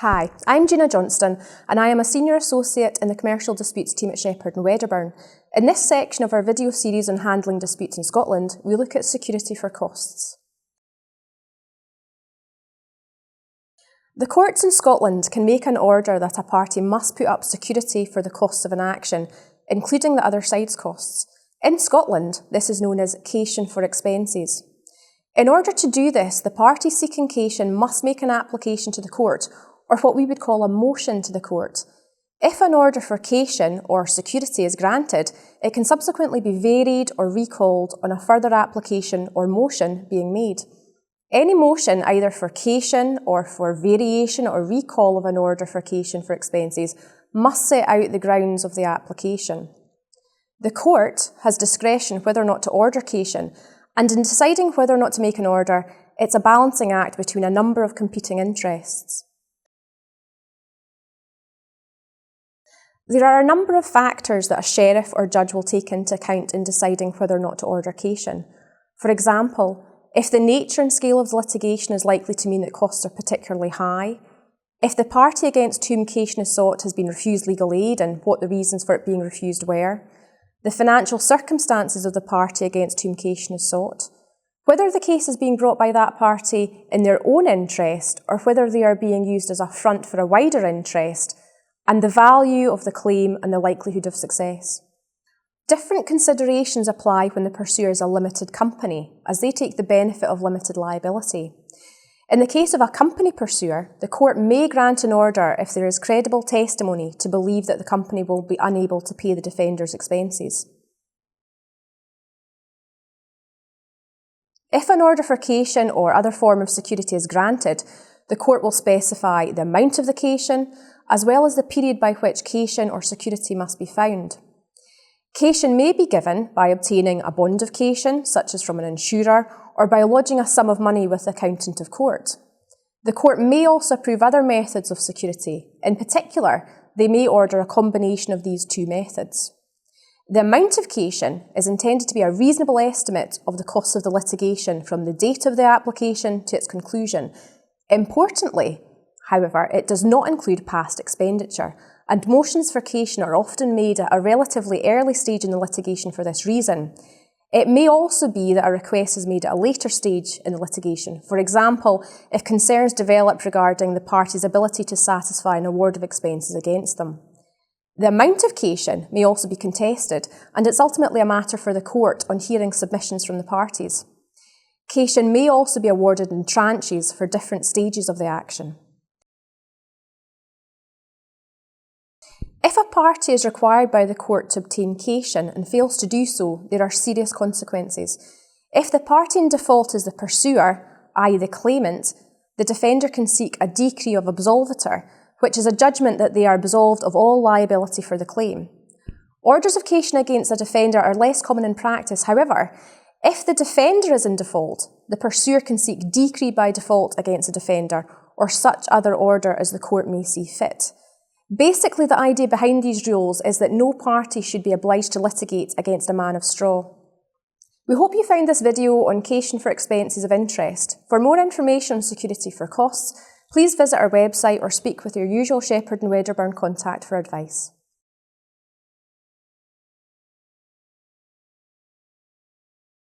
Hi, I'm Gina Johnston and I am a Senior Associate in the Commercial Disputes team at Shepherd and Wedderburn. In this section of our video series on handling disputes in Scotland, we look at security for costs. The courts in Scotland can make an order that a party must put up security for the costs of an action, including the other side's costs. In Scotland, this is known as cation for expenses. In order to do this, the party seeking cation must make an application to the court, or what we would call a motion to the court. If an order for cation or security is granted, it can subsequently be varied or recalled on a further application or motion being made. Any motion, either for cation or for variation or recall of an order for cation for expenses, must set out the grounds of the application. The court has discretion whether or not to order cation, and in deciding whether or not to make an order, it's a balancing act between a number of competing interests. There are a number of factors that a sheriff or judge will take into account in deciding whether or not to order cation. For example, if the nature and scale of the litigation is likely to mean that costs are particularly high, if the party against whom cation is sought has been refused legal aid and what the reasons for it being refused were, the financial circumstances of the party against whom cation is sought, whether the case is being brought by that party in their own interest or whether they are being used as a front for a wider interest, and the value of the claim and the likelihood of success. Different considerations apply when the pursuer is a limited company, as they take the benefit of limited liability. In the case of a company pursuer, the court may grant an order if there is credible testimony to believe that the company will be unable to pay the defender's expenses. If an order for cation or other form of security is granted, the court will specify the amount of the cation, as well as the period by which cation or security must be found. Cation may be given by obtaining a bond of cation, such as from an insurer, or by lodging a sum of money with the accountant of court. The court may also approve other methods of security. In particular, they may order a combination of these two methods. The amount of cation is intended to be a reasonable estimate of the costs of the litigation from the date of the application to its conclusion. Importantly, however, it does not include past expenditure, and motions for cation are often made at a relatively early stage in the litigation for this reason. It may also be that a request is made at a later stage in the litigation, for example, if concerns develop regarding the party's ability to satisfy an award of expenses against them. The amount of cation may also be contested, and it's ultimately a matter for the court on hearing submissions from the parties. Cation may also be awarded in tranches for different stages of the action. If a party is required by the court to obtain cation and fails to do so, there are serious consequences. If the party in default is the pursuer, i.e. the claimant, the defender can seek a decree of absolvitor, which is a judgment that they are absolved of all liability for the claim. Orders of cation against a defender are less common in practice. However, if the defender is in default, the pursuer can seek decree by default against the defender or such other order as the court may see fit. Basically, the idea behind these rules is that no party should be obliged to litigate against a man of straw. We hope you found this video on cation for expenses of interest. For more information on security for costs, please visit our website or speak with your usual Shepherd and Wedderburn contact for advice.